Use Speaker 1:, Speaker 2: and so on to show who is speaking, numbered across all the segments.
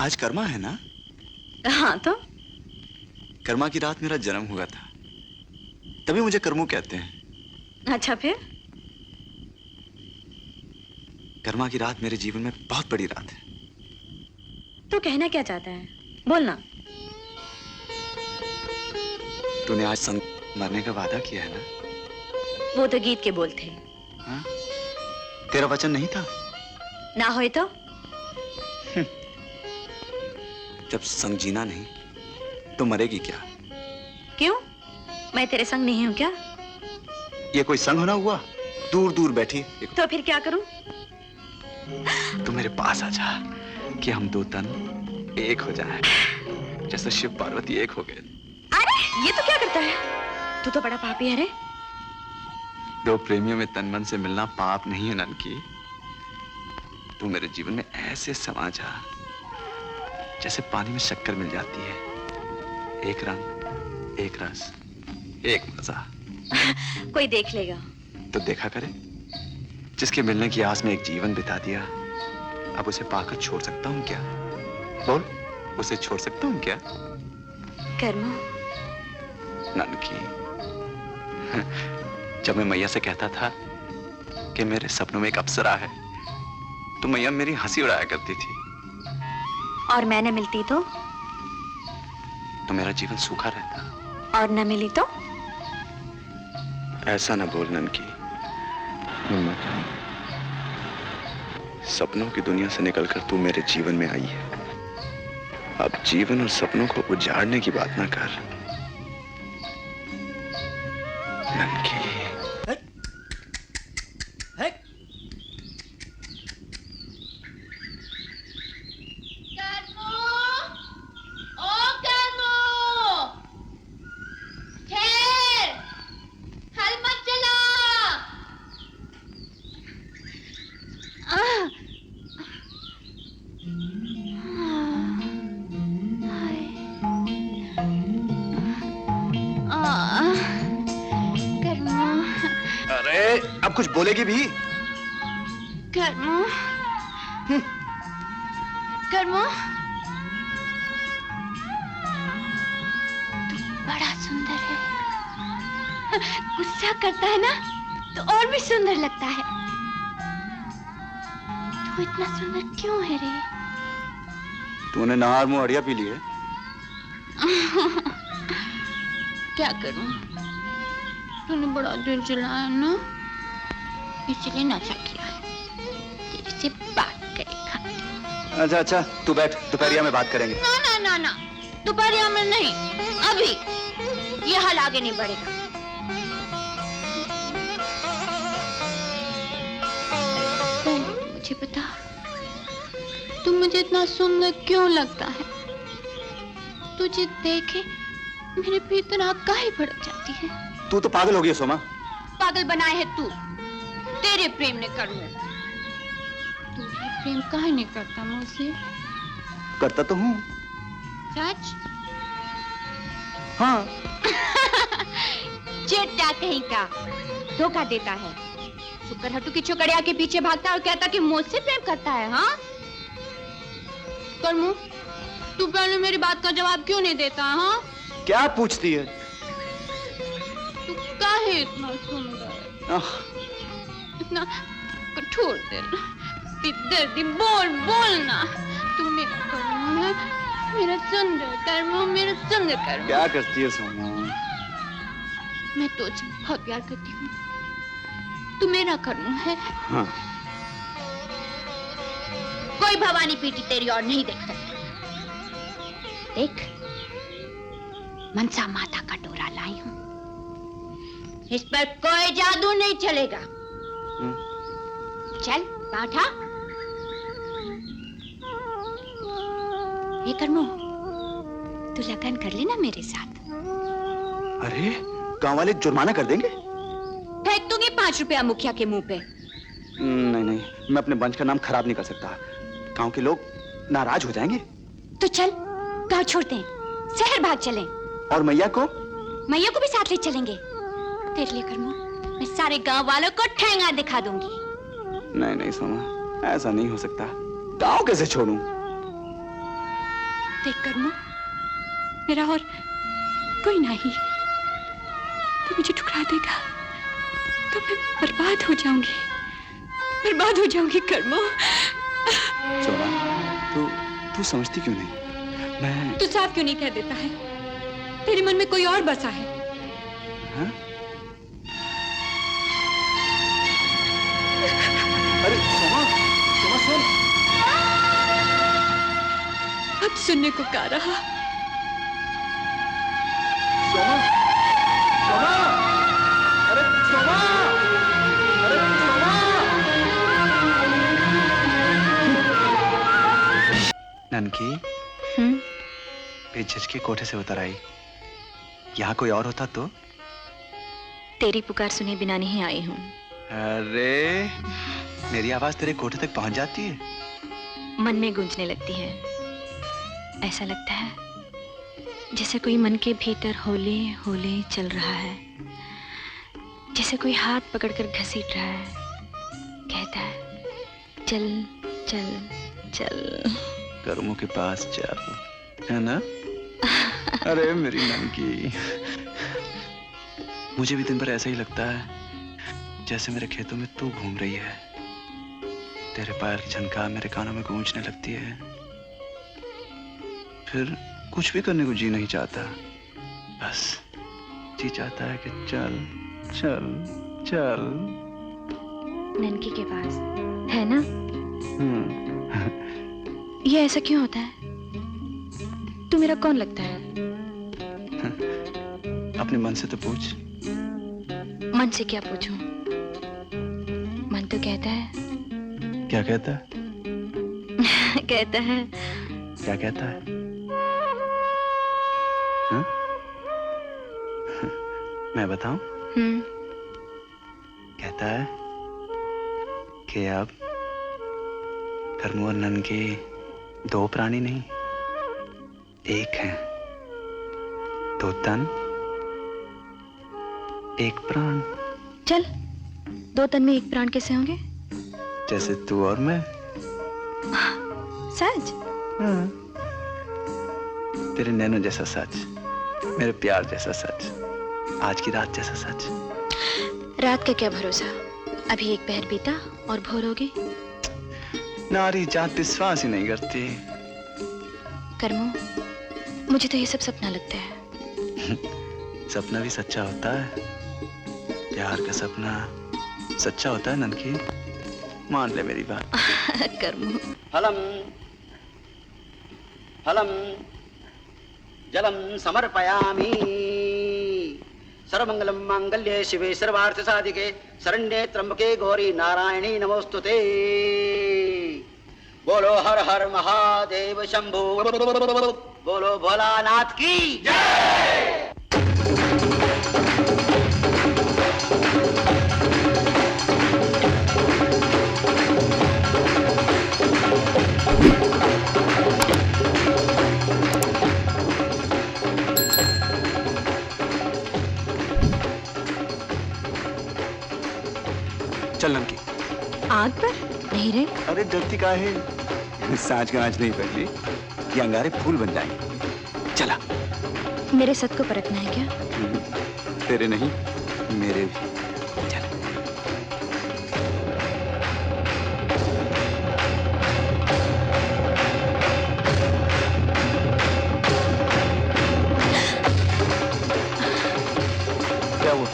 Speaker 1: आज कर्मा है ना?
Speaker 2: हाँ तो
Speaker 1: कर्मा की रात मेरा जन्म हुआ था, तभी मुझे कर्मू कहते हैं।
Speaker 2: अच्छा फिर?
Speaker 1: कर्मा की रात मेरे जीवन में बहुत बड़ी रात है।
Speaker 2: तो कहना क्या चाहता है, बोलना।
Speaker 1: तूने आज संग मरने का वादा किया है ना?
Speaker 2: वो तो गीत के बोल थे।
Speaker 1: हाँ? तेरा वचन नहीं था?
Speaker 2: ना होए तो?
Speaker 1: जब संग जीना नहीं तो मरेगी क्या?
Speaker 2: क्यों? मैं तेरे संग नहीं हूं क्या?
Speaker 1: ये कोई संग होना हुआ? दूर दूर बैठी।
Speaker 2: तो फिर क्या करूं?
Speaker 1: तू मेरे पास आ जा कि हम दो तन एक हो जाएं, जैसे शिव पार्वती एक हो गए।
Speaker 2: अरे ये तो क्या करता है? तू तो बड़ा पापी है रे।
Speaker 1: दो प्रेमियों में तन मन से मिलना पाप नहीं है ननकी। तू मेरे जीवन में ऐसे समा जा जैसे पानी में शक्कर मिल जाती है। एक रंग, एक रस, एक मजा।
Speaker 2: कोई देख लेगा
Speaker 1: तो देखा करे। जिसके मिलने की आस में एक जीवन बिता दिया, अब उसे पाकर छोड़ सकता हूँ क्या? बोल, उसे छोड़ सकता हूँ क्या?
Speaker 2: कर्मा।
Speaker 1: ननकी, जब मैं मैया से कहता था कि मेरे सपनों में एक अप्सरा है, तो मैया मेरी हंसी उड़ाया करती थी।
Speaker 2: और मैं न मिलती तो
Speaker 1: मेरा जीवन सूखा रहता।
Speaker 2: और न मिली तो?
Speaker 1: ऐसा ना बोल ननकी। सपनों की दुनिया से निकलकर तू मेरे जीवन में आई है। अब जीवन और सपनों को उजाड़ने की बात ना कर ननकी। अब कुछ बोलेगी भी?
Speaker 2: कर्मो, कर्मो, तू बड़ा सुंदर है। गुस्सा करता है ना तो और भी सुंदर लगता है। तू इतना सुंदर क्यों है रे?
Speaker 1: तूने नहार मुंह अड़िया पी ली है?
Speaker 2: क्या करूं? तूने बड़ा दिल चलाया ना, इसलिए नशा किया है। तेरे से बात करेगा।
Speaker 1: अच्छा अच्छा, तू बैठ, दोपहरिया में बात करेंगे।
Speaker 2: ना ना ना ना, दोपहरिया में नहीं, अभी। ये हाल आगे नहीं बढ़ेगा। मुझे बता, तुम मुझे इतना सुंदर क्यों लगता है? तुझे देखे मेरे भीतर आग काहे भड़क जाती है।
Speaker 1: तू तो पागल हो गई सोमा।
Speaker 2: पागल बनाए है तू, तेरे प्रेम ने कर लिया। तू प्रेम काहे नहीं करता मुझसे?
Speaker 1: करता तो हूँ।
Speaker 2: सच?
Speaker 1: हाँ।
Speaker 2: चेटा कहीं का धोखा देता है। शुक्र हटू की चुकड़िया के पीछे भागता है और कहता कि मुझसे प्रेम करता है। हाँ कर्मू, तू पहले मेरी बात का जवाब क्यों नहीं देता? हाँ
Speaker 1: क्या पूछती है?
Speaker 2: तू काहे इतना सुंदर, इतना कठोर दिल, दर्दी, बोल बोलना। तू मेरा कर्मू है, मेरा सुंदर कर्मू, मेरा सुंदर कर्मू।
Speaker 1: क्या करती है सोमा?
Speaker 2: मैं तुझसे बहुत प्यार करती हूँ। तू मेरा कर्मू है।
Speaker 1: हाँ।
Speaker 2: कोई भवानी पीटी तेरी और नहीं देख सकती। देख, मनसा माता का डोरा लाई हूँ। इस पर कोई जादू नहीं चलेगा। चल बैठा। ये कर्मो, तू लगन कर लेना मेरे साथ।
Speaker 1: अरे गांव वाले जुर्माना कर देंगे।
Speaker 2: फेंक दूंगी 5 रुपया मुखिया के मुंह पे।
Speaker 1: नहीं नहीं, मैं अपने वंश का नाम खराब नहीं कर सकता। गांव के लोग नाराज हो जाएंगे।
Speaker 2: तो चल गांव छोड़ते हैं, शहर भाग चलें।
Speaker 1: और मैया को?
Speaker 2: मैया को भी साथ ले चलेंगे। तेरे लिए कर्मो मैं सारे गांव वालों को ठेंगा दिखा दूंगी।
Speaker 1: नहीं नहीं सोमा, ऐसा नहीं हो सकता। गांव कैसे छोड़ूं?
Speaker 2: देख कर्मो, मेरा और कोई नहीं। तो मुझे ठुकरा देगा तो मैं बर्बाद हो जाऊंगी, बर्बाद हो जाऊंगी कर्मो।
Speaker 1: सोमा, तू समझती क्यों नहीं? मैं
Speaker 2: तू साफ क्यों नहीं कह देता है? तेरे मन में कोई और बसा है।
Speaker 1: हाँ? अरे सोमा, सोमा सुन।
Speaker 2: अब सुनने को कह रहा।
Speaker 1: सोमा, सोमा, अरे सोमा, अरे सोमा। ननकी, बेझिझक के कोठे से उतर आई। यहाँ कोई और होता तो?
Speaker 2: तेरी पुकार सुने बिना नहीं आई हूँ।
Speaker 1: अरे, मेरी आवाज तेरे कोठे तक पहुंच जाती है?
Speaker 2: मन में गूंजने लगती है। ऐसा लगता है जैसे कोई मन के भीतर होले होले चल रहा है, जैसे कोई हाथ पकड़कर घसीट रहा है, कहता है चल चल चल।
Speaker 1: कर्मों के पास चल, है ना? अरे मेरी ननकी, मुझे भी दिन भर ऐसा ही लगता है जैसे मेरे खेतों में तू घूम रही है। तेरे पैर की झनकार मेरे कानों में गूंजने लगती है। फिर कुछ भी करने को जी नहीं चाहता, बस जी चाहता है कि चल चल चल।
Speaker 2: ननकी के पास है ना? ये ऐसा क्यों होता है? तू मेरा कौन लगता है?
Speaker 1: अपने मन से तो पूछ।
Speaker 2: मन से क्या पूछूं? मन तो कहता है।
Speaker 1: क्या कहता है?
Speaker 2: कहता है।
Speaker 1: क्या कहता है? हाँ? मैं बताऊं? कहता है कि अब कर्मू और ननकी दो प्राणी नहीं, एक हैं। दो तन, एक प्राण।
Speaker 2: चल, दो तन में एक प्राण कैसे होंगे?
Speaker 1: जैसे तू और मैं।
Speaker 2: सच?
Speaker 1: हाँ। तेरे नैनो जैसा सच, मेरे प्यार जैसा सच, आज की रात जैसा सच।
Speaker 2: रात का क्या भरोसा, अभी एक पहर बीता और भोर हो गई।
Speaker 1: नारी जात विश्वास ही नहीं करती।
Speaker 2: कर्मो, मुझे तो ये सब सपना लगता है।
Speaker 1: सपना भी सच्चा होता है। प्यार का सपना सच्चा होता है ननकी, मान ले मेरी बात।
Speaker 2: कर्मो।
Speaker 3: फलम फलम जलम समर्पयामि। सर्वमंगलम मांगल्ये शिवे सर्वार्थ साधिके शरण्ये त्र्यंबके गौरी नारायणी नमोस्तुते। बोलो हर हर महादेव शंभो, बोलो भोलानाथ की जय।
Speaker 1: चल ननकी।
Speaker 2: आग पर नहीं रे।
Speaker 1: अरे डरती का है, सांच का नाच नहीं पहली, ये अंगारे फूल बन जाएंगे। चला।
Speaker 2: मेरे सत को परखना है क्या?
Speaker 1: तेरे नहीं, मेरे भी। चल। क्या हुआ?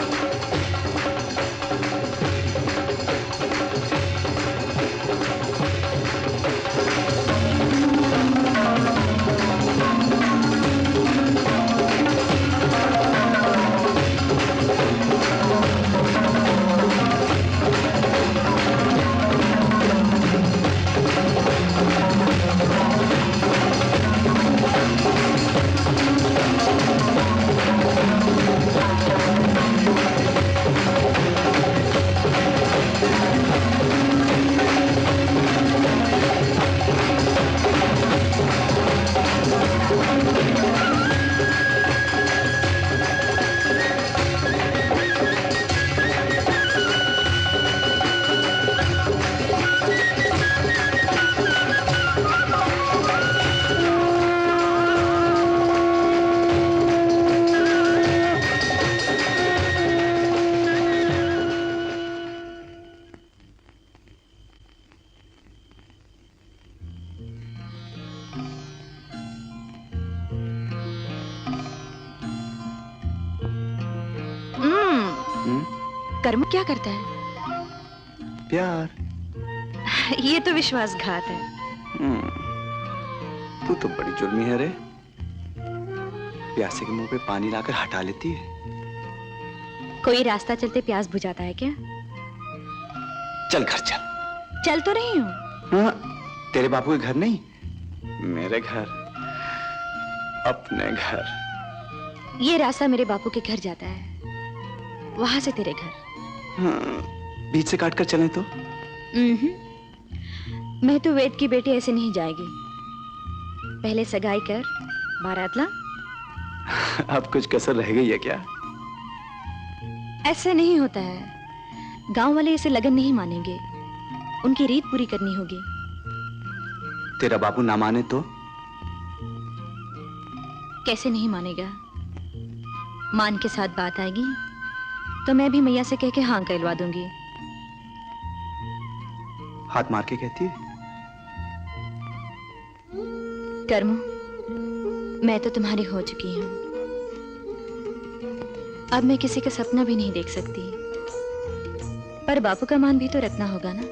Speaker 2: कर्म क्या करता है?
Speaker 1: प्यार।
Speaker 2: ये तो विश्वासघात है।
Speaker 1: तू तो बड़ी जुल्मी है रे। प्यासे के मुंह पे पानी लाकर हटा लेती है।
Speaker 2: कोई रास्ता चलते प्यास बुझाता है क्या?
Speaker 1: चल घर चल।
Speaker 2: चल तो रही हूँ।
Speaker 1: हाँ, तेरे बापू के घर नहीं, मेरे घर, अपने घर।
Speaker 2: ये रास्ता मेरे बापू के घर जाता है, वहां से तेरे घर।
Speaker 1: हाँ, बीच से काट कर चलें तो?
Speaker 2: मैं तो वेद की बेटी ऐसे नहीं जाएगी। पहले सगाई कर, बारात ला।
Speaker 1: अब कुछ कसर रह गई है क्या?
Speaker 2: ऐसे नहीं होता है। गांव वाले इसे लगन नहीं मानेंगे, उनकी रीत पूरी करनी होगी।
Speaker 1: तेरा बापू ना माने तो?
Speaker 2: कैसे नहीं मानेगा? मान के साथ बात आएगी तो मैं भी मैया से कह के हाँ कहलवा दूंगी।
Speaker 1: हाथ मार के कहती है?
Speaker 2: कर्मो, मैं तो तुम्हारी हो चुकी हूं। अब मैं किसी का सपना भी नहीं देख सकती, पर बापू का मान भी तो रखना होगा ना।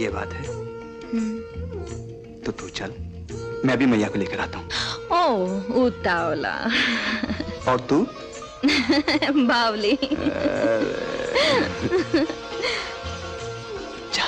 Speaker 1: ये बात है। तो तू चल, मैं भी मैया को लेकर आता हूँ।
Speaker 2: ओह, उतावला।
Speaker 1: और तू?
Speaker 2: बावली।
Speaker 1: जा।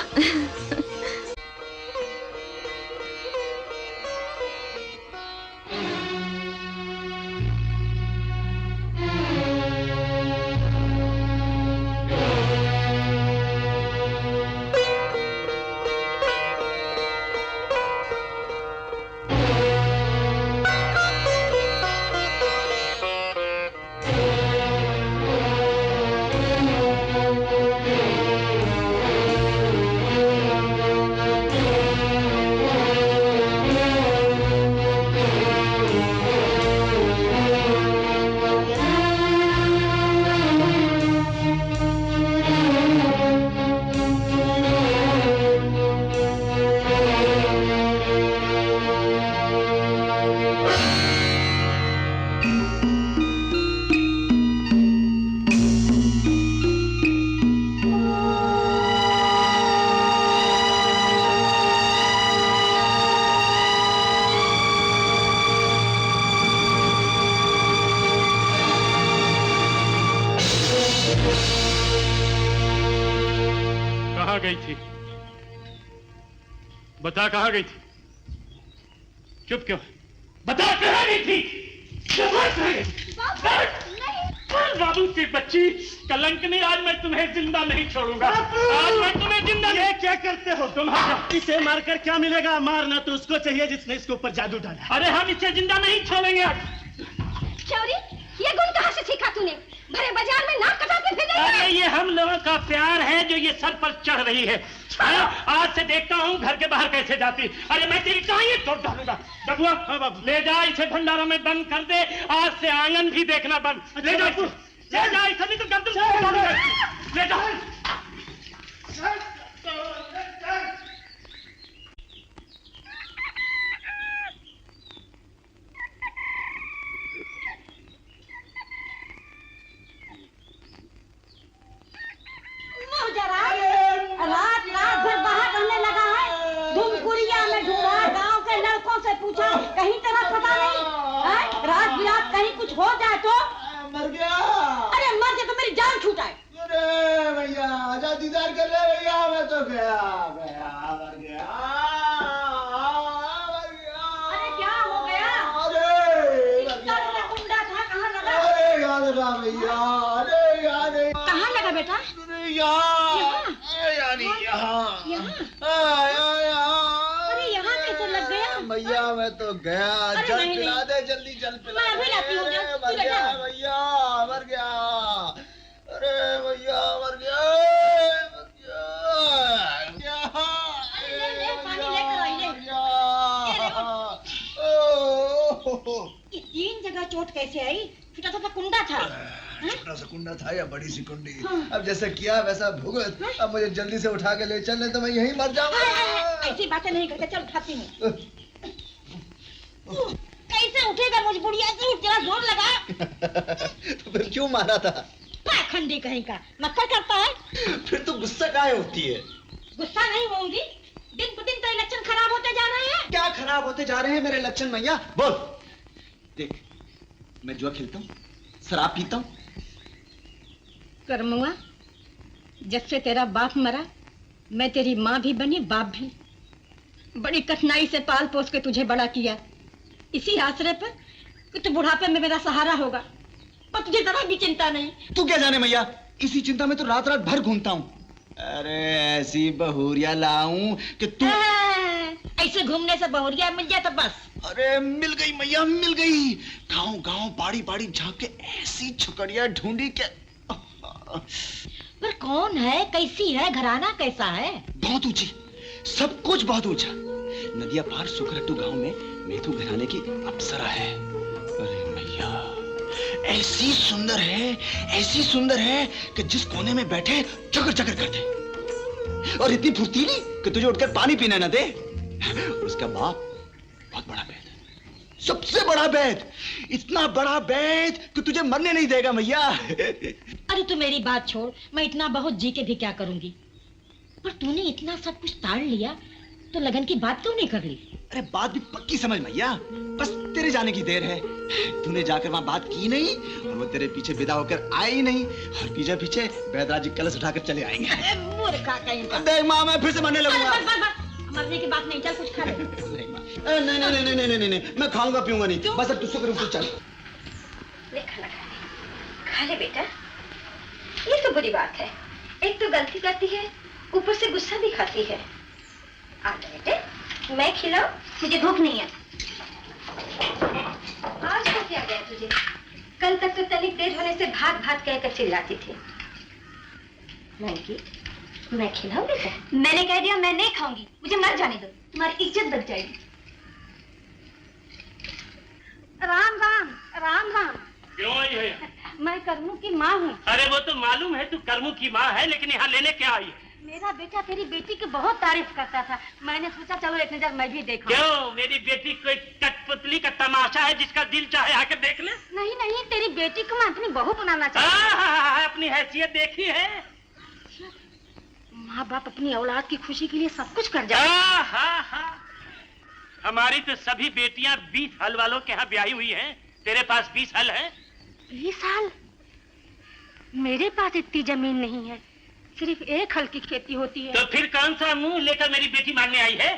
Speaker 4: कहाँ गई थी? बता कहाँ गई थी? चुप क्यों? बता कहाँ गई थी? बाबू की बच्ची, कलंक नहीं, आज मैं तुम्हें जिंदा नहीं छोड़ूंगा। आज मैं तुम्हें जिंदा। ये क्या करते हो तुम? इसे मारकर क्या मिलेगा? मारना तो उसको चाहिए जिसने इसके ऊपर जादू डाला। अरे हम इसे जिंदा नहीं छोड़ेंगे।
Speaker 5: चौरी, ये गुण कहाँ से सीखा तूने? भरे बाजार में नाक कटाते फिर।
Speaker 4: अरे ये हम लोगों का प्यार है जो ये सर पर चढ़ रही है। आज से देखता हूँ घर के बाहर कैसे जाती। अरे मैं तेरी कहाँ ये तोड़ डालूंगा। डबुआ, ले जा इसे भंडारों में बंद कर दे। आज से आंगन भी देखना बंद। ले जा, ले जा इसे, नहीं तो गर्दन ले जा।
Speaker 5: रात रात भर बाहर रहने लगा है। धुमकुरिया में ढूंढा, गांव के लड़कों से पूछा, कहीं तेरा पता नहीं है? रात बिरात कहीं कुछ हो जाए तो?
Speaker 3: मर गया।
Speaker 5: अरे मर गया तो मेरी जान छूटा है।
Speaker 3: अरे भैया आजा दीदार कर ले भैया, मैं तो गया गया मर गया।
Speaker 5: अरे क्या हो गया?
Speaker 3: अरे
Speaker 5: कुंडा था, कहाँ लगा?
Speaker 3: अरे याद रहा भैया, अरे याद है।
Speaker 5: कहाँ लगा बेटा?
Speaker 3: यहाँ यानी यहाँ।
Speaker 5: अरे यहाँ कैसे लग गया?
Speaker 3: भैया मैं तो गया।
Speaker 5: अरे
Speaker 3: जल
Speaker 5: नहीं,
Speaker 3: पिला
Speaker 5: नहीं।
Speaker 3: दे जल्दी, जल पिला
Speaker 5: मैं अभी लाती हूँ, जल
Speaker 3: मर
Speaker 5: पिला
Speaker 3: गया
Speaker 5: दे।
Speaker 3: भैया, मर गया। अरे भैया मर गया, मर गया।
Speaker 5: अरे ले ले, पानी लेकर आई, ले। ये 3 जगह चोट कैसे आई? छोटा सा कुंडा था।
Speaker 3: छोटा सा कुंडा था या बड़ी सी कुंडी?
Speaker 5: हाँ।
Speaker 3: अब जैसा किया वैसा भुगत। अब मुझे जल्दी से उठा के ले चल, नहीं तो मैं यहीं मर जाऊंगा।
Speaker 5: ऐसी बातें नहीं करते, चल उठाती हूँ। कैसे उठेगा मुझ बुढ़िया से, उठ, जरा जोर लगा।
Speaker 6: तो फिर क्यों मारा था?
Speaker 5: पाखंडी कहीं का, मक्खर करता है।
Speaker 6: फिर तो गुस्सा काहे होती है?
Speaker 5: गुस्सा नहीं होंगी, दिन ब दिन तो लक्षण खराब होते जा रहे हैं।
Speaker 6: क्या खराब होते जा रहे हैं मेरे लक्षण मैया? बोल। देख, मैं जुआ खेलता हूँ, शराब पीता हूँ।
Speaker 5: करमुआ, जब से तेरा बाप मरा, मैं तेरी माँ भी बनी, बाप भी। बड़ी कठिनाई से पाल पोस के तुझे बड़ा किया, इसी आसरे पर कि तू बुढ़ापे में मेरा सहारा होगा, पर तुझे जरा भी चिंता नहीं।
Speaker 6: तू क्या जाने मैया, इसी चिंता में तो रात रात भर घूमता हूँ। अरे ऐसी बहुरिया लाऊं कि तू।
Speaker 5: ऐसे घूमने से बहुरिया मिल जाए तो बस।
Speaker 6: अरे मिल गई मैया, मिल गई। गांव गांव बाड़ी बाड़ी झांक के ऐसी छुकड़िया ढूंढी के।
Speaker 5: पर कौन है, कैसी है, घराना कैसा है?
Speaker 6: बहुत ऊंची, सब कुछ बहुत ऊंचा। नदिया पार सुखरट्टू गांव में मेथू घराने की अप्सरा है। अरे मैया, ऐसी सुंदर है, ऐसी सुंदर है कि जिस कोने में बैठे चकर चकर करते, और इतनी फुर्तीली कि तुझे उठकर पानी पीने न दे। उसका बाप बहुत बड़ा वैद है, सबसे बड़ा वैद, इतना बड़ा वैद कि तुझे मरने नहीं देगा मैया।
Speaker 5: अरे तू मेरी बात छोड़, मैं इतना बहुत जी के भी क्या करूंगी। पर तूने इतना सब कुछ ताड़ लिया तो लगन की बात क्यों नहीं कर ली?
Speaker 6: अरे बात भी पक्की समझ मैया, बस तेरे जाने की देर है। तूने जाकर वहां बात की नहीं और वो तेरे पीछे विदा होकर आई नहीं, और पीछे पीछे बैदराज जी कलश उठाकर चले आएंगे।
Speaker 5: मूर्खा कहीं का।
Speaker 6: देख माँ, मैं फिर से मरने लगूंगा।
Speaker 5: मरने की बात नहीं, चल कुछ खा ले।
Speaker 6: नहीं माँ, नहीं नहीं नहीं नहीं नहीं नहीं, मैं खाऊंगा पीऊंगा नहीं, बस अब तुझसे करूँ तो चल।
Speaker 2: ले खाना खा ले बेटा, ये तो बुरी बात है। एक तो गलती करती है, ऊपर से गुस्सा भी खाती है। आ जा बेटे, मैं खिलाऊं, मुझे भूख नहीं है। आज तो क्या गया तुझे? कल तक तो तनिक देर होने से भाग भाग कहकर चिल्लाती थी। मैं खिलाऊं बेटा? मैंने कह दिया मैं नहीं खाऊंगी, मुझे मर जाने दो, तुम्हारी इज्जत बच जाएगी।
Speaker 5: राम राम, राम राम।
Speaker 4: क्यों आई है?
Speaker 5: मैं करमू की माँ हूँ।
Speaker 4: अरे वो तो मालूम है तू करमू की माँ है, लेकिन यहाँ लेने क्या आई है?
Speaker 5: मेरा बेटा तेरी बेटी की बहुत तारीफ करता था, मैंने सोचा चलो एक नजर मैं भी देखूं।
Speaker 4: क्यों, मेरी बेटी कोई कठपुतली का तमाशा है जिसका दिल चाहे आके देख ले?
Speaker 5: नहीं नहीं, तेरी बेटी को मैं अपनी बहू बनाना चाहती हूँ।
Speaker 4: अपनी हैसियत देखी है।
Speaker 5: माँ बाप अपनी औलाद की खुशी के लिए सब कुछ कर जाते।
Speaker 4: हमारी तो सभी बेटियां 20 हल वालों के यहाँ ब्याही हुई हैं। तेरे पास 20 हल है?
Speaker 5: 20 हल? मेरे पास इतनी जमीन नहीं है, सिर्फ 1 हल की खेती होती है।
Speaker 4: तो फिर कौन सा मुंह लेकर मेरी बेटी मांगने आई है?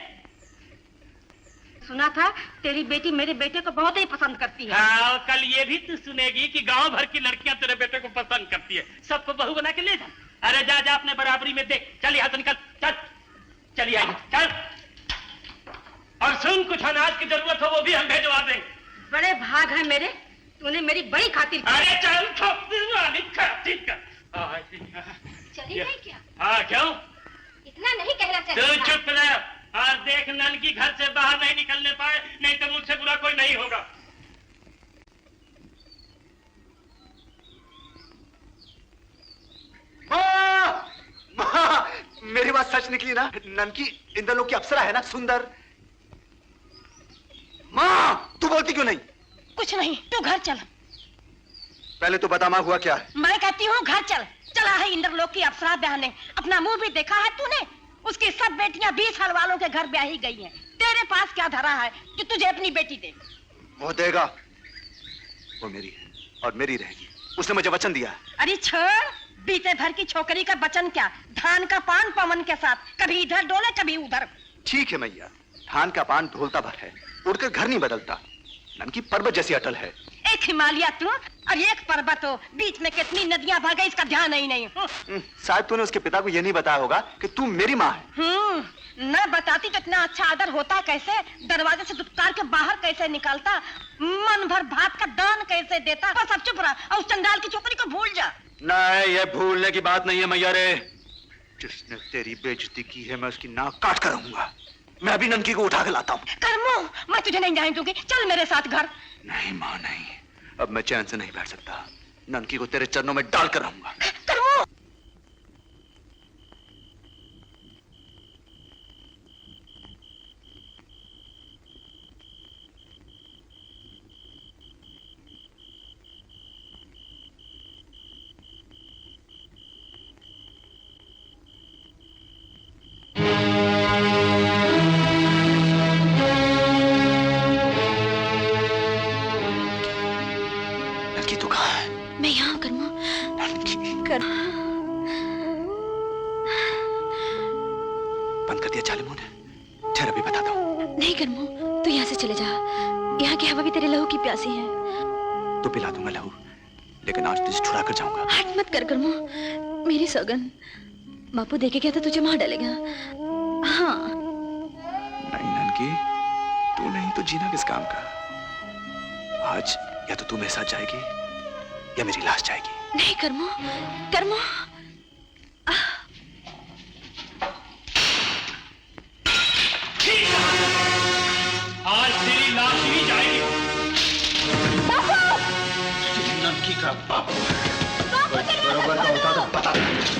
Speaker 5: सुना था तेरी बेटी मेरे बेटे को बहुत ही पसंद करती है।
Speaker 4: हाँ, कल ये भी तू सुनेगी कि गांव भर की लड़कियां तेरे बेटे को पसंद करती है। सबको बहू बना के ले जा। अरे जा जा अपने बराबरी में देख। चल यहाँ से निकल, चल चली आई, चल। और सुन, कुछ अनाज की जरूरत हो वो भी हम भेजवा देंगे।
Speaker 5: बड़े भाग है मेरे, तूने मेरी बड़ी खातिर।
Speaker 4: अरे चल, खातिर कर।
Speaker 2: चली गई क्या?
Speaker 4: हाँ, क्यों?
Speaker 2: इतना नहीं कहना
Speaker 4: तू
Speaker 2: चाहिए।
Speaker 4: चुप रह और देख नन की घर से बाहर नहीं निकलने पाए, नहीं तो मुझसे बुरा कोई नहीं होगा।
Speaker 6: माँ, मेरी बात सच निकली ना? ननकी इंद्रलोक की अप्सरा है ना, सुंदर। माँ, तू बोलती क्यों नहीं?
Speaker 5: कुछ नहीं, तू घर चल।
Speaker 6: पहले तो बता माँ, हुआ क्या है?
Speaker 5: मैं कहती हूँ घर चल। चला है इंद्रलोक की अप्सरा ब्याहने, अपना मुंह भी देखा है तूने? उसकी सब बेटियां 20 हल वालों के घर ब्याही गई हैं। तेरे पास क्या धरा है कि तुझे अपनी बेटी दे?
Speaker 6: वो देगा, वो मेरी है और मेरी रहेगी, उसने मुझे वचन दिया है।
Speaker 5: अरे छोड़, बीते भर की छोकरी का वचन क्या, धान का पान पवन के साथ, कभी इधर डोले कभी उधर।
Speaker 6: ठीक है मैया, धान का पान ढोलता भर है, उड़कर घर नहीं बदलता। ननकी पर्वत जैसी अटल है।
Speaker 5: एक हिमालय तू और एक पर्वत हो, बीच में कितनी नदियां बह गई इसका ध्यान ही नहीं।
Speaker 6: शायद तूने उसके पिता को यह नहीं बताया होगा कि तू मेरी माँ है।
Speaker 5: न बताती तो इतना अच्छा आदर होता कैसे, दरवाजे से दुत्कार के बाहर कैसे निकालता, मन भर भात का दान कैसे देता। बस अब चुप रहा और उस चंडाल की छोकरी को भूल जा।
Speaker 6: नहीं, ये भूलने की बात नहीं है मैया रे। जिसने तेरी बेइज्जती की है मैं उसकी नाक काट कर रहूंगा। मैं अभी ननकी को उठा के लाता हूँ।
Speaker 5: कर्मो, मैं तुझे नहीं जाने दूंगी, चल मेरे साथ घर।
Speaker 6: नहीं माँ नहीं, अब मैं चैन से नहीं बैठ सकता। ननकी को तेरे चरणों में डाल कर रहूंगा।
Speaker 5: कर्मो,
Speaker 2: कर
Speaker 1: बंद कर दिया चालू ने? ठहर अभी बताता हूँ।
Speaker 2: नहीं करमू, तू यहाँ से चले जा। यहाँ की हवा भी तेरे लहू की प्यासी है।
Speaker 1: तो पिला दूंगा लहू, लेकिन आज तुझे छुड़ा कर जाऊंगा।
Speaker 2: हट मत कर करमू, मेरी सौगन। बापू देखे क्या तो तुझे मार डालेगा। हाँ।
Speaker 1: नहीं ननकी, तू नहीं तो जीना किस काम का? आज या तो तू मेरे साथ जाएगी या मेरी लाश जाएगी।
Speaker 2: नहीं करमू, करमू।
Speaker 4: आज तेरी लाश ही जाएगी।
Speaker 6: ननकी का बापू बरोबर का होता तो बता।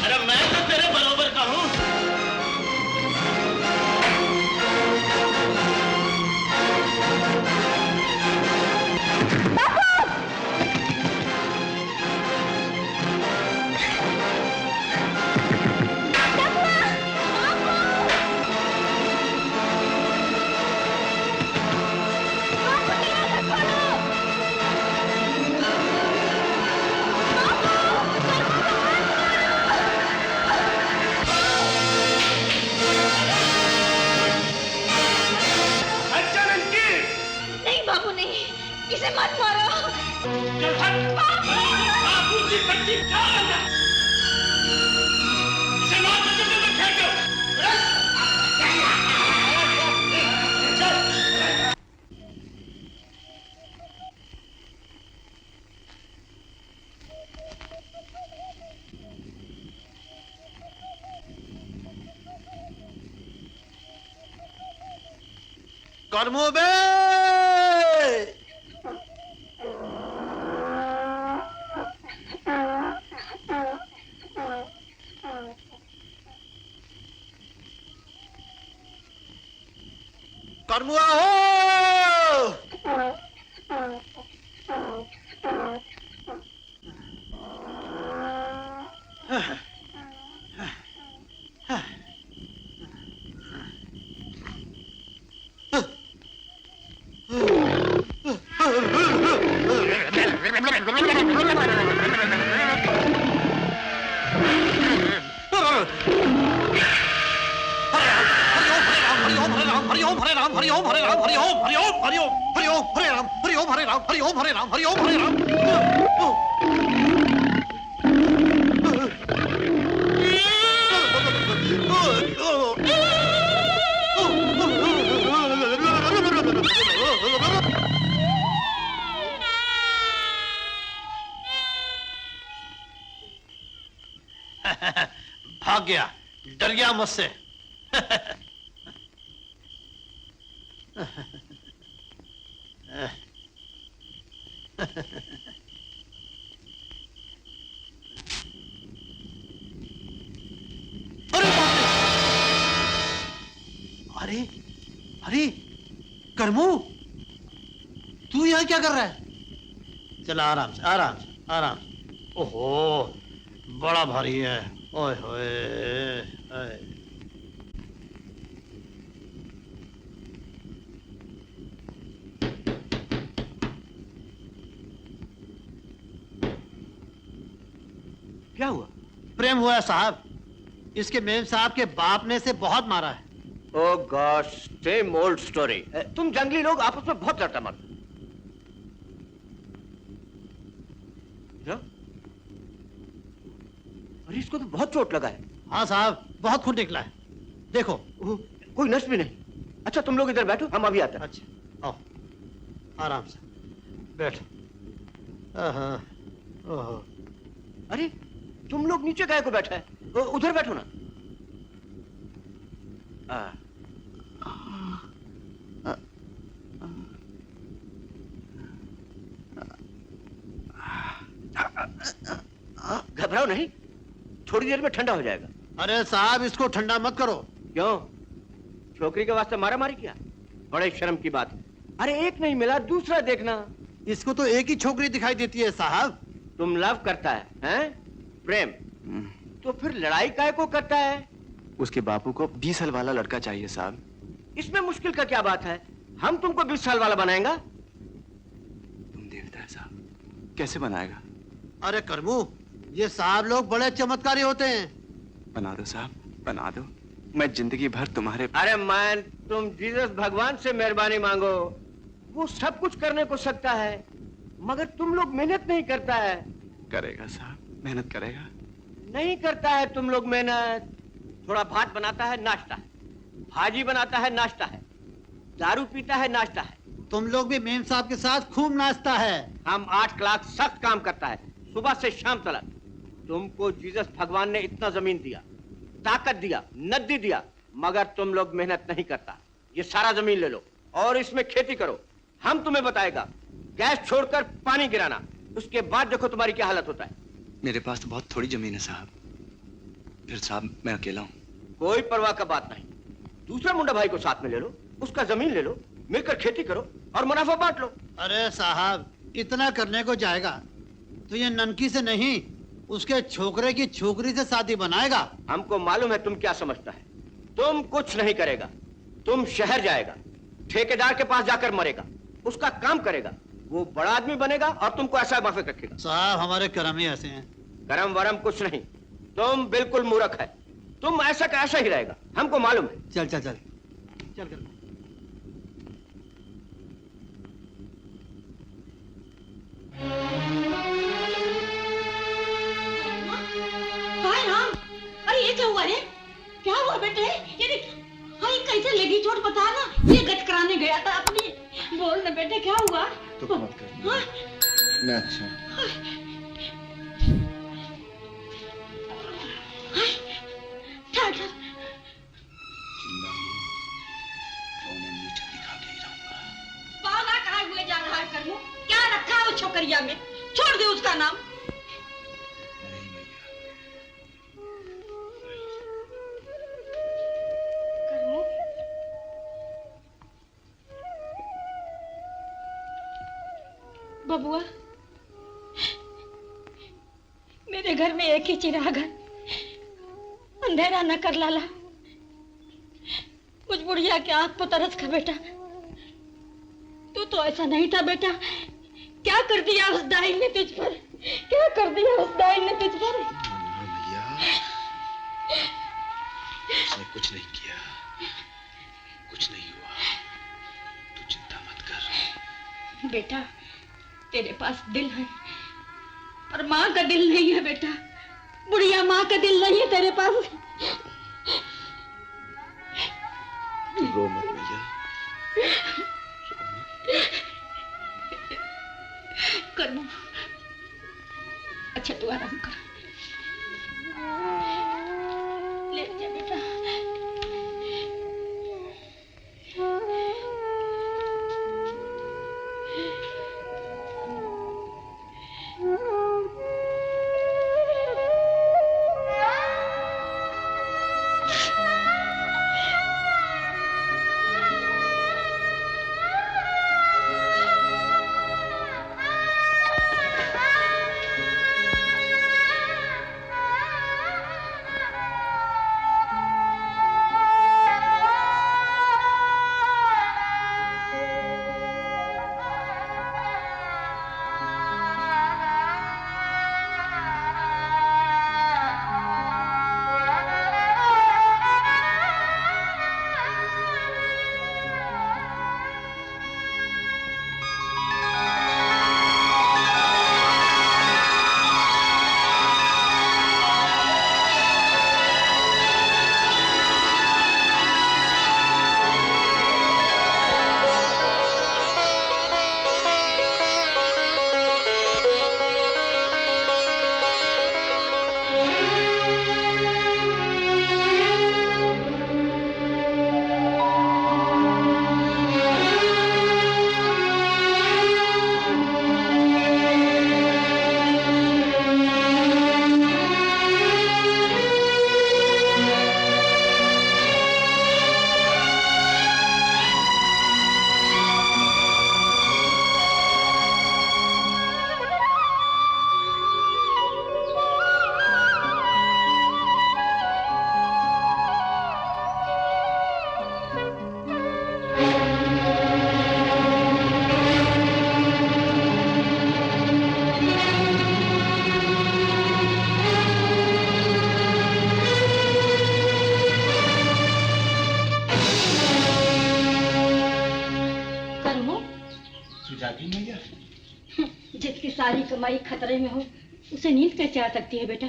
Speaker 4: अरे मैं तो तेरे बरोबर का हूँ।
Speaker 2: नहीं बाबू नहीं, इसे मत मारो।
Speaker 4: चल हट। बापू की बच्ची क्या करना? इसे मार के जंगल में फेंक दो। चल।
Speaker 6: कर्मो बे कर्मुआ हो। भाग गया, डर गया मुझसे। अरे अरे करमू, तू यहाँ क्या कर रहा है? चला आराम से आराम से आराम से। ओहो बड़ा भारी है। ओए होए ओए। क्या हुआ? प्रेम हुआ है साहब। इसके मेम साहब के बाप ने इसे बहुत मारा है।
Speaker 3: ओह गॉड, सेम ओल्ड स्टोरी। तुम जंगली लोग आपस में बहुत लड़ता मत। अरे इसको तो बहुत चोट लगा है।
Speaker 6: हाँ साहब, बहुत खून निकला है। देखो।
Speaker 3: कोई नस भी नहीं। अच्छा तुम लोग इधर बैठो, हम अभी आते हैं।
Speaker 6: अच्छा आओ, आराम से बैठो। ओहो।
Speaker 3: अरे तुम लोग नीचे काहे को बैठा है? उधर बैठो ना। घबराओ नहीं, थोड़ी देर में ठंडा हो जाएगा।
Speaker 6: अरे साहब इसको ठंडा मत करो।
Speaker 3: क्यों? छोकरी के वास्ते मारा मारी किया? बड़े शर्म की बात है। अरे एक नहीं मिला दूसरा देखना।
Speaker 6: इसको तो एक ही छोकरी दिखाई देती है साहब।
Speaker 3: तुम लव करता है, हैं? प्रेम। तो फिर लड़ाई काहे को करता है?
Speaker 1: उसके बापू को 20 साल वाला लड़का चाहिए साहब।
Speaker 3: इसमें मुश्किल का क्या बात है? हम तुमको 20 साल वाला बनाएंगा।
Speaker 1: तुम देवता है साहब, कैसे बनाएगा?
Speaker 6: अरे करमू,
Speaker 7: ये साहब लोग बड़े चमत्कारी होते हैं।
Speaker 1: बना दो साहब, बना दो। मैं जिंदगी भर तुम्हारे।
Speaker 8: अरे मैन, तुम जीसस भगवान से मेहरबानी मांगो, वो सब कुछ करने को सकता है, मगर तुम लोग मेहनत नहीं करता है।
Speaker 1: करेगा साहब, मेहनत करेगा।
Speaker 8: नहीं करता है तुम लोग मेहनत। थोड़ा भात बनाता है, नाश्ता है, भाजी बनाता है, नाश्ता है, दारू पीता है, नाश्ता है।
Speaker 7: तुम लोग भी मेम साहब के साथ खूब नाचता है।
Speaker 8: हम 8 क्लास सख्त काम करता है, सुबह से शाम तक। तुमको जीसस भगवान ने इतना जमीन दिया, ताकत दिया, नदी दिया, मगर तुम लोग मेहनत नहीं करता। ये सारा जमीन ले लो और इसमें खेती करो। हम तुम्हें बताएगा गैस छोड़कर पानी गिराना, उसके बाद देखो तुम्हारी क्या हालत होता है।
Speaker 1: मेरे पास तो बहुत थोड़ी जमीन है साहब। फिर साहब मैं अकेला हूँ।
Speaker 8: कोई परवाह का बात नहीं, दूसरा मुंडा भाई को साथ में ले लो, उसका जमीन ले लो, मिलकर खेती करो और मुनाफा बांट लो।
Speaker 7: अरे साहब, इतना करने को जाएगा तो ये ननकी से नहीं, उसके छोकरे की छोकरी से शादी बनाएगा।
Speaker 8: हमको मालूम है तुम क्या समझता है। तुम कुछ नहीं करेगा, तुम शहर जाएगा, ठेकेदार के पास जाकर मरेगा, उसका काम करेगा, वो बड़ा आदमी बनेगा और तुमको ऐसा माफिक रखेगा।
Speaker 7: साहब हमारे कर्म ही ऐसे हैं।
Speaker 8: करम वरम कुछ नहीं, तुम बिल्कुल मूर्ख है। तुम ऐसा का ऐसा ही रहेगा, हमको मालूम है।
Speaker 7: चल चल चल चल कर।
Speaker 5: हाय राम, अरे ये क्या हुआ रे? क्या हुआ बेटे? ये देख, हाय कैसे लगी चोट बता ना। ये गट कराने गया था अपनी। बोल ना बेटे क्या हुआ?
Speaker 6: तो मत कर।
Speaker 5: हाँ?
Speaker 6: मैं अच्छा।
Speaker 5: हाय, ठहर ठहर।
Speaker 6: जिंदा हूँ तो मैं मीठा दिखा के ही रहूंगा।
Speaker 5: पाला कहाँ हुए जा रहा है करमू? क्या रखा है उस छोकरिया में? छोड़ दे उसका नाम।
Speaker 6: नहीं मैया।
Speaker 5: करमू, बबुआ, मेरे घर में एक ही चिराग है, अंधेरा न कर लाला। कुछ बुढ़िया के आंख पर तरस खा बेटा। तू तो ऐसा नहीं था बेटा। क्या कर दिया उस दाई ने तुझ पर? क्या कर दिया उस दाई ने तुझ पर?
Speaker 6: मैया, उसने कुछ नहीं किया, कुछ नहीं हुआ। तू चिंता मत कर।
Speaker 5: बेटा, तेरे पास दिल है पर माँ का दिल नहीं है बेटा। बुढ़िया माँ का दिल नहीं है तेरे पास।
Speaker 6: तू रो मत मैया।
Speaker 5: करमू, अच्छा तू आराम कर। ले जा बेटा। कमाई खतरे में हो उसे नींद कैसे आ सकती है बेटा?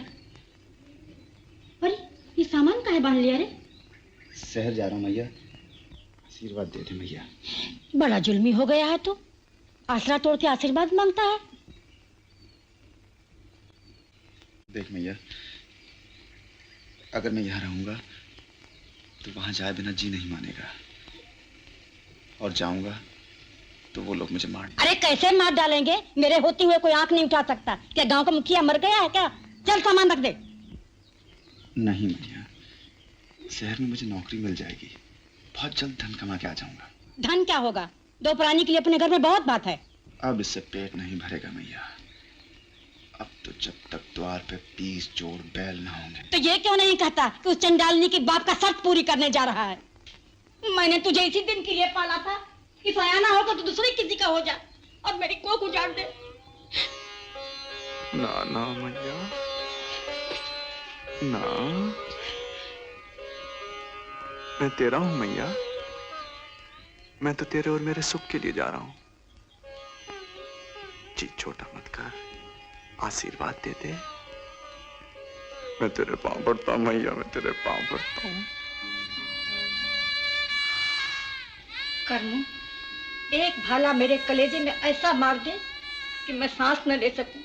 Speaker 5: अरे ये सामान काहे बांध लिया रे?
Speaker 6: शहर जा रहा हूँ मैया, आशीर्वाद दे दे मैया।
Speaker 5: बड़ा जुल्मी हो गया है तू, आसरा तोड़ के आशीर्वाद मांगता है।
Speaker 6: देख मैया, अगर मैं यहाँ रहूंगा तो वहां जाए बिना जी नहीं मानेगा, और जाऊंगा तो वो लोग मुझे मार।
Speaker 5: अरे कैसे मार डालेंगे? मेरे होते हुए कोई आंख नहीं उठा सकता। क्या गांव का मुखिया मर गया है क्या? चल सामान रख दे।
Speaker 6: नहीं मैया, शहर में मुझे नौकरी मिल जाएगी, बहुत जल्द धन कमा के आ जाऊंगा।
Speaker 5: धन क्या होगा? दो प्राणी के लिए अपने घर में बहुत बात है।
Speaker 6: अब इससे पेट नहीं भरेगा मैया। अब तो जब तक द्वार पे 20 जोड़ बैल ना होंगे।
Speaker 5: तो ये क्यों नहीं कहता कि उस चंडालनी की बाप का शर्त पूरी करने जा रहा है? मैंने तुझे इसी दिन के लिए पाला था कि सयाना होगा तो दूसरे किसी का हो जा और मेरी कोख उजाड़ दे।
Speaker 1: ना ना मैया, ना, मैं तेरा हूं मैया। मैं तो तेरे और मेरे सुख के लिए जा रहा हूं। जी छोटा मत कर, आशीर्वाद दे दे। मैं तेरे पांव पड़ता हूं मैया, मैं तेरे पांव पड़ता हूं।
Speaker 5: करमू, एक भाला मेरे कलेजे में ऐसा मार दे कि मैं सांस न ले सकूं,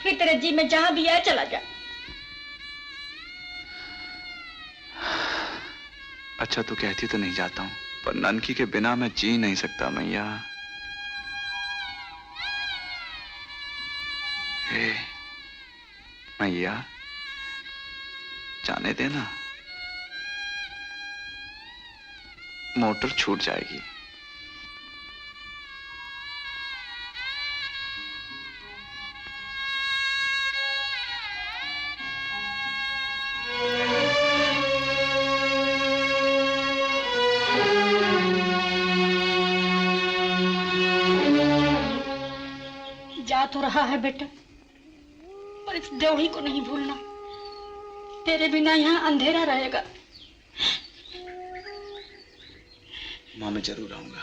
Speaker 5: फिर तेरे जी में जहां भी आए चला जा।
Speaker 1: अच्छा तो कहती तो नहीं जाता हूं, पर ननकी के बिना मैं जी नहीं सकता मैया। हे मैया, जाने देना, मोटर छूट जाएगी।
Speaker 5: जा तो रहा है बेटा, पर इस देवड़ी को नहीं भूलना। तेरे बिना यहाँ अंधेरा रहेगा।
Speaker 6: मां मैं जरूर आऊंगा।